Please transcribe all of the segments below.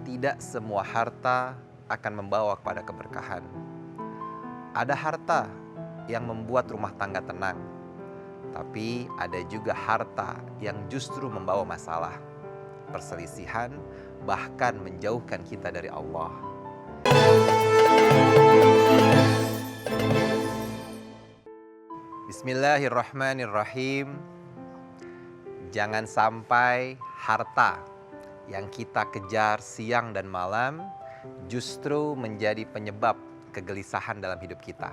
Tidak semua harta akan membawa kepada keberkahan. Ada harta yang membuat rumah tangga tenang, tapi ada juga harta yang justru membawa masalah, perselisihan, bahkan menjauhkan kita dari Allah. Bismillahirrahmanirrahim. Jangan sampai harta yang kita kejar siang dan malam justru menjadi penyebab kegelisahan dalam hidup kita.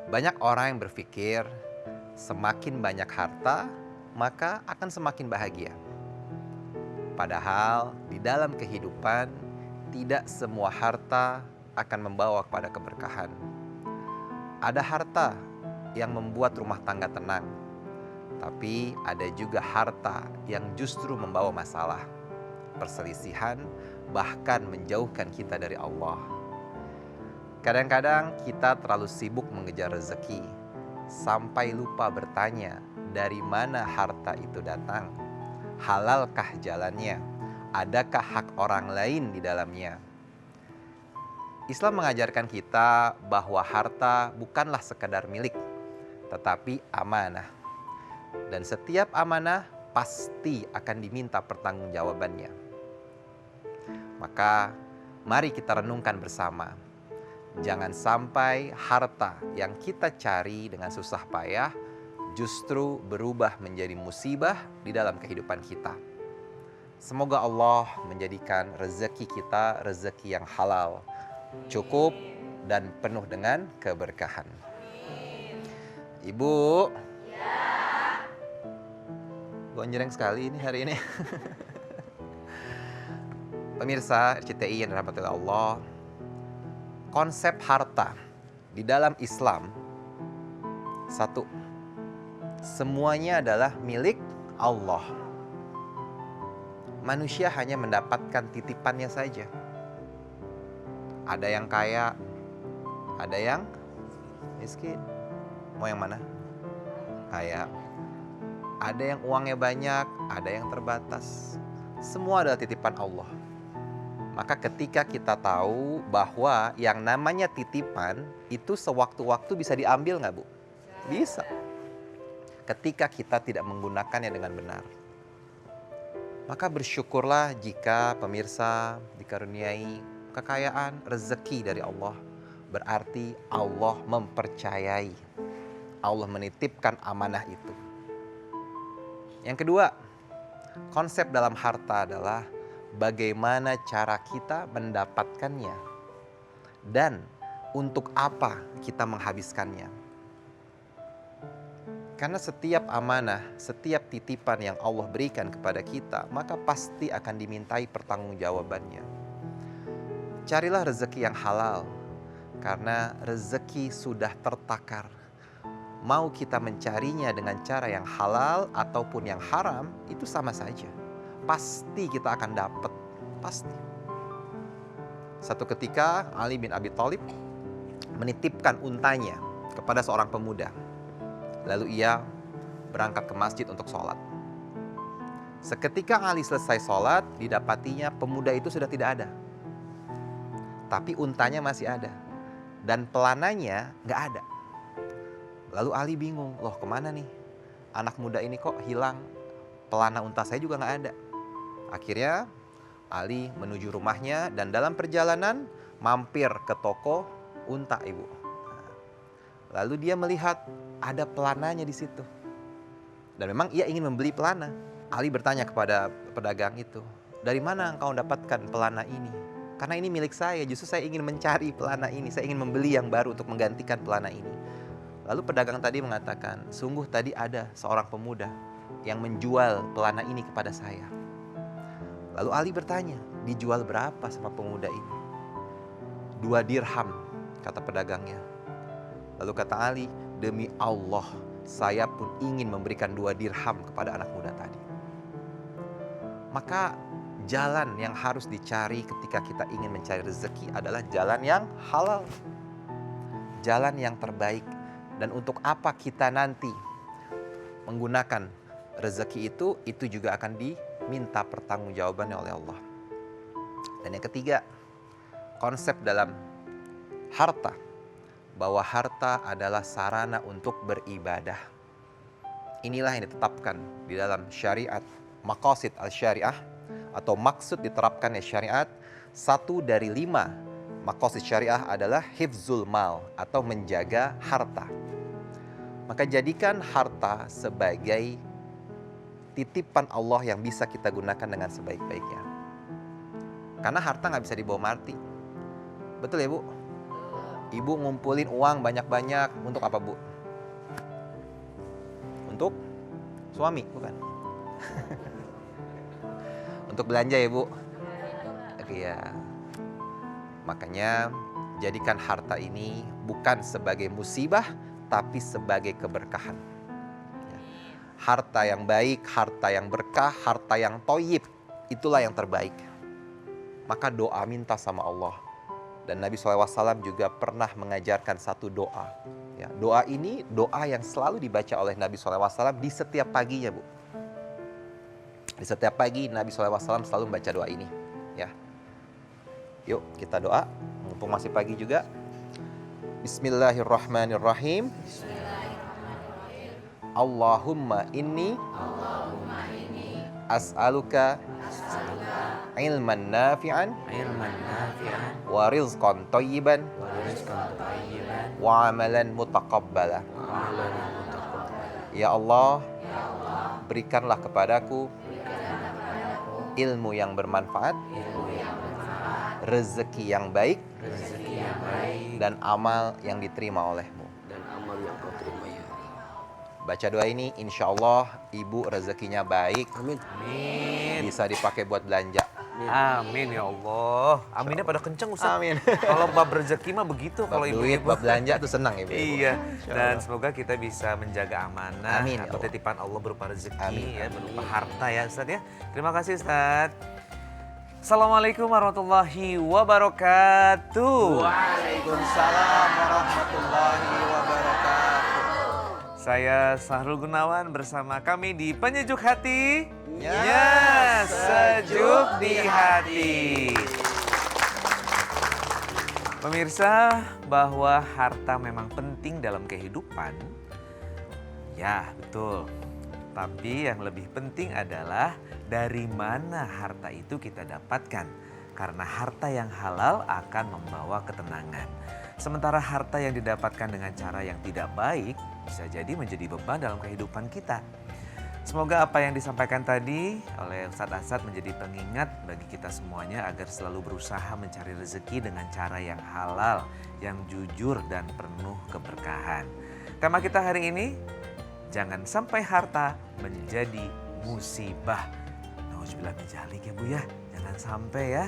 Banyak orang yang berpikir semakin banyak harta maka akan semakin bahagia. Padahal di dalam kehidupan tidak semua harta akan membawa kepada keberkahan. Ada harta yang membuat rumah tangga tenang, tapi ada juga harta yang justru membawa masalah, perselisihan, bahkan menjauhkan kita dari Allah. Kadang-kadang kita terlalu sibuk mengejar rezeki, sampai lupa bertanya dari mana harta itu datang. Halalkah jalannya? Adakah hak orang lain di dalamnya? Islam mengajarkan kita bahwa harta bukanlah sekadar milik, tetapi amanah. Dan setiap amanah pasti akan diminta pertanggungjawabannya. Maka mari kita renungkan bersama. Jangan sampai harta yang kita cari dengan susah payah justru berubah menjadi musibah di dalam kehidupan kita. Semoga Allah menjadikan rezeki kita rezeki yang halal, cukup dan penuh dengan keberkahan. Ibu, gonjreng sekali ini hari ini. Pemirsa RCTI yang dirahmati Allah, konsep harta di dalam Islam, satu, semuanya adalah milik Allah. Manusia hanya mendapatkan titipannya saja. Ada yang kaya, ada yang miskin. Mau yang mana? Kaya. Ada yang uangnya banyak, ada yang terbatas. Semua adalah titipan Allah. Maka ketika kita tahu bahwa yang namanya titipan itu sewaktu-waktu bisa diambil nggak, Bu? Bisa. Ketika kita tidak menggunakannya dengan benar. Maka bersyukurlah jika pemirsa dikaruniai kekayaan, rezeki dari Allah. Berarti Allah mempercayai. Allah menitipkan amanah itu. Yang kedua, konsep dalam harta adalah bagaimana cara kita mendapatkannya dan untuk apa kita menghabiskannya. Karena setiap amanah, setiap titipan yang Allah berikan kepada kita, maka pasti akan dimintai pertanggungjawabannya. Carilah rezeki yang halal, karena rezeki sudah tertakar. Mau kita mencarinya dengan cara yang halal ataupun yang haram, itu sama saja. Pasti kita akan dapat, pasti. Satu ketika Ali bin Abi Thalib menitipkan untanya kepada seorang pemuda. Lalu ia berangkat ke masjid untuk sholat. Seketika Ali selesai sholat, didapatinya pemuda itu sudah tidak ada. Tapi untanya masih ada. Dan pelananya nggak ada. Lalu Ali bingung, loh kemana nih? Anak muda ini kok hilang? Pelana unta saya juga nggak ada. Akhirnya Ali menuju rumahnya dan dalam perjalanan mampir ke toko unta, Ibu. Lalu dia melihat ada pelananya di situ. Dan memang ia ingin membeli pelana. Ali bertanya kepada pedagang itu, dari mana engkau dapatkan pelana ini? Karena ini milik saya, justru saya ingin mencari pelana ini. Saya ingin membeli yang baru untuk menggantikan pelana ini. Lalu pedagang tadi mengatakan, sungguh tadi ada seorang pemuda yang menjual pelana ini kepada saya. Lalu Ali bertanya, dijual berapa sama pemuda ini? 2 dirham, kata pedagangnya. Lalu kata Ali, demi Allah, saya pun ingin memberikan 2 dirham kepada anak muda tadi. Maka jalan yang harus dicari ketika kita ingin mencari rezeki adalah jalan yang halal. Jalan yang terbaik. Dan untuk apa kita nanti menggunakan rezeki itu juga akan diminta pertanggungjawabannya oleh Allah. Dan yang ketiga, konsep dalam harta, bahwa harta adalah sarana untuk beribadah. Inilah yang ditetapkan di dalam syariat, maqasid al-syariah, atau maksud diterapkannya syariat. 1 dari 5 maqasid syariah adalah hifzul mal, atau menjaga harta. Maka jadikan harta sebagai titipan Allah yang bisa kita gunakan dengan sebaik-baiknya. Karena harta nggak bisa dibawa mati. Betul ya Bu? Ibu ngumpulin uang banyak-banyak untuk apa Bu? Untuk suami, bukan? Untuk belanja ya Bu? Iya. Makanya jadikan harta ini bukan sebagai musibah, tapi sebagai keberkahan. Harta yang baik, harta yang berkah, harta yang toyib, itulah yang terbaik. Maka doa minta sama Allah. Dan Nabi SAW juga pernah mengajarkan satu doa. Ya, doa ini doa yang selalu dibaca oleh Nabi SAW di setiap paginya Bu. Di setiap pagi Nabi SAW selalu membaca doa ini. Ya. Yuk kita doa, mumpung masih pagi juga. Bismillahirrahmanirrahim. Allahumma inni as'aluka ilman nafi'an wa rizqan thayyiban wa amalan mutaqabbala. Ya Allah, berikanlah kepadaku ilmu yang bermanfaat, rezeki yang baik, dan amal yang diterima olehmu. Baca doa ini, insya Allah ibu rezekinya baik. Amin. Bisa dipakai buat belanja. Amin ya Allah. Aminnya pada kenceng Ustaz. Amin. Kalau bab rezeki mah begitu. Bab Kalau duit, ibu-ibu. bab belanja tuh senang ibu. Iya. Dan semoga kita bisa menjaga amanah Amin, ya atau Allah. titipan Allah berupa rezeki. Amin. Ya, berupa harta ya Ustaz ya. Terima kasih Ustaz. Assalamualaikum warahmatullahi wabarakatuh. Waalaikumsalam warahmatullahi wabarakatuh. Saya Sahrul Gunawan bersama kami di Penyejuk Hati. Ya, Sejuk di hati. Pemirsa, bahwa harta memang penting dalam kehidupan. Ya, betul. Tapi yang lebih penting adalah dari mana harta itu kita dapatkan. Karena harta yang halal akan membawa ketenangan. Sementara harta yang didapatkan dengan cara yang tidak baik bisa jadi menjadi beban dalam kehidupan kita. Semoga apa yang disampaikan tadi oleh Ustadz Asad menjadi pengingat bagi kita semuanya agar selalu berusaha mencari rezeki dengan cara yang halal, yang jujur dan penuh keberkahan. Tema kita hari ini, jangan sampai harta menjadi musibah. Nauzubillah min dzalik ya Bu ya, jangan sampai ya.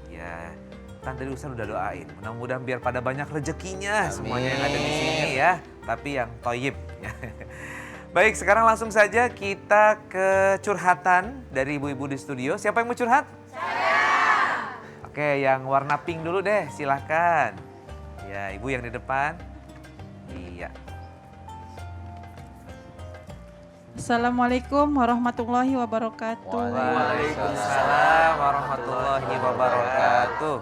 Ya, kan tadi Ustaz udah doain, mudah-mudahan biar pada banyak rezekinya semuanya yang ada di sini ya, tapi yang toyib. Baik, sekarang langsung saja kita ke curhatan dari ibu-ibu di studio. Siapa yang mau curhat? Saya. Oke, yang warna pink dulu deh, silahkan. Ya, ibu yang di depan. Iya. Assalamualaikum warahmatullahi wabarakatuh. Waalaikumsalam warahmatullahi wabarakatuh.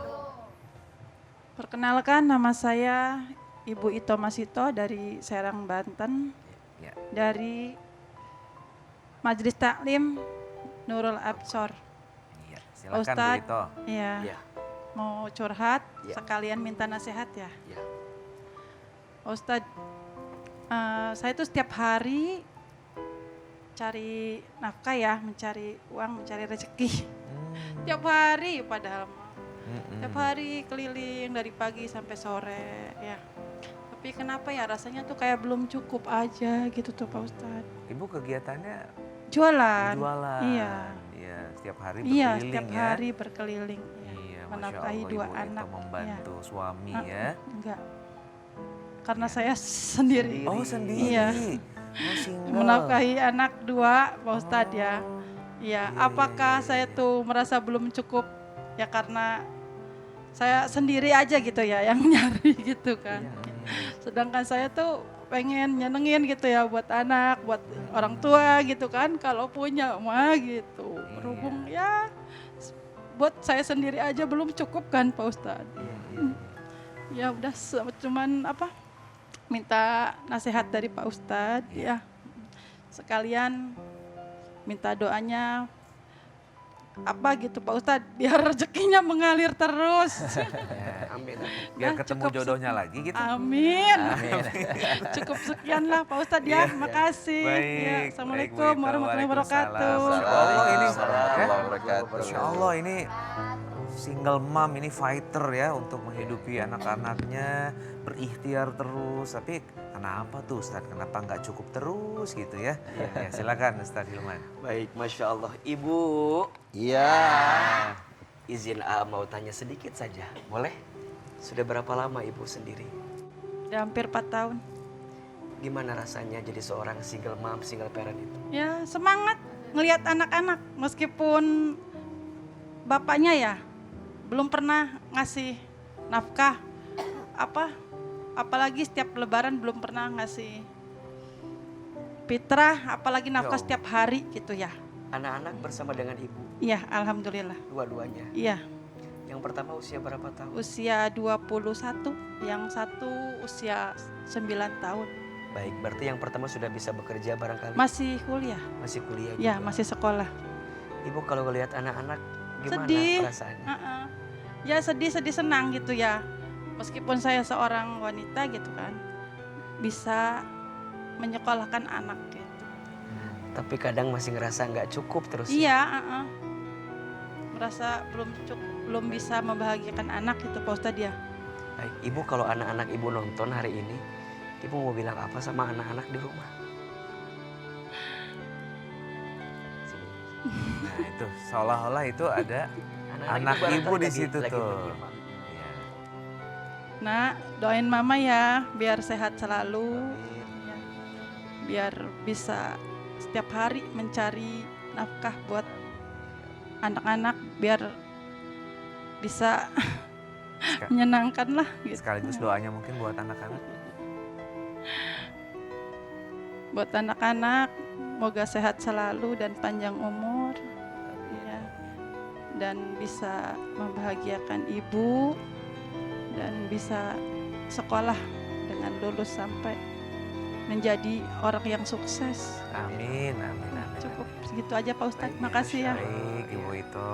Perkenalkan, nama saya Ibu Ito Masito dari Serang, Banten. Ya. Dari Majelis Taklim Nurul Absor. Iya, silakan Bu Ustadz, Ito. Iya. Ya. Mau curhat, Ya. sekalian minta nasihat ya. Ya. Ustadz, saya tuh setiap hari cari nafkah ya, mencari uang, mencari rezeki. Tiap hari padahal mah. Tiap hari keliling dari pagi sampai sore ya. Tapi kenapa ya rasanya tuh kayak belum cukup aja gitu tuh Pak Ustadz. Ibu kegiatannya Jualan. jualan. Iya. Iya, setiap hari Iya, berkeliling setiap ya. hari berkeliling. Ya. Iya, Masya Menafkahi Allah, dua Ibu anak. Ito membantu suami Iya. ya. Enggak. Karena Iya. saya sendiri. Oh sendiri. Iya. Oh, single. Menafkahi anak dua Pak Ustadz ya. Oh, Iya, iya, apakah iya, saya iya. tuh merasa belum cukup ya karena saya sendiri aja gitu ya yang nyari gitu kan. Iya. Sedangkan saya tuh pengen nyenengin gitu ya buat anak, buat orang tua gitu kan kalau punya mah gitu. Iya. Berhubung ya buat saya sendiri aja belum cukup kan Pak Ustadz. Ya udah cuman minta nasihat dari Pak Ustadz ya. Sekalian minta doanya gitu Pak Ustadz biar rezekinya mengalir terus. Amin. Biar Nah, ketemu cukup jodohnya lagi gitu. Amin. Amin. Cukup sekian lah Pak Ustadz ya. Iya. Makasih. Ya, Baik, Assalamualaikum baik, Bu Ita. warahmatullahi wabarakatuh. Masya Allah ini, Waalaikumsalam. Masya Allah ini single mom ini fighter ya untuk menghidupi anak-anaknya, berikhtiar terus. Tapi kenapa tuh Ustadz? Kenapa nggak cukup terus gitu ya? Ya silakan Ustadz Hilman. Baik, Masya Allah. Ibu, Iya. izin mau tanya sedikit saja, boleh? Sudah berapa lama ibu sendiri? Udah hampir 4 tahun. Gimana rasanya jadi seorang single mom, single parent itu? Ya semangat ngelihat anak-anak meskipun bapaknya ya belum pernah ngasih nafkah apalagi setiap lebaran belum pernah ngasih fitrah apalagi nafkah Ya Allah. setiap hari gitu ya. Anak-anak bersama dengan ibu, Iya alhamdulillah. dua-duanya. Iya Yang pertama usia berapa tahun? usia 21, yang satu usia 9 tahun. Baik, berarti yang pertama sudah bisa bekerja barangkali? Masih kuliah. Masih kuliah Ya juga. masih sekolah. Ibu kalau ngelihat anak-anak gimana Sedih. perasaannya? Ya sedih-sedih senang gitu ya. Meskipun saya seorang wanita gitu kan, bisa menyekolahkan anak gitu. Tapi kadang masih ngerasa nggak cukup terus. Iya, merasa belum bisa membahagiakan anak gitu Pak Ustadz ya. Baik, ibu kalau anak-anak ibu nonton hari ini, ibu mau bilang apa sama anak-anak di rumah? Nah itu seolah-olah itu ada anak barangkali ibu di lagi- situ lagi tuh. menyimak. Iya. Nah, doain mama ya biar sehat selalu. Ya, biar bisa setiap hari mencari nafkah buat anak-anak biar bisa menyenangkan lah gitu. Sekaligus doanya mungkin buat anak-anak. Buat anak-anak semoga sehat selalu dan panjang umur. Ya. Dan bisa membahagiakan ibu dan bisa sekolah dengan lulus sampai menjadi orang yang sukses. Amin, amin, amin. Cukup segitu aja Pak Ustadz. Makasih ya. Baik, Ibu itu.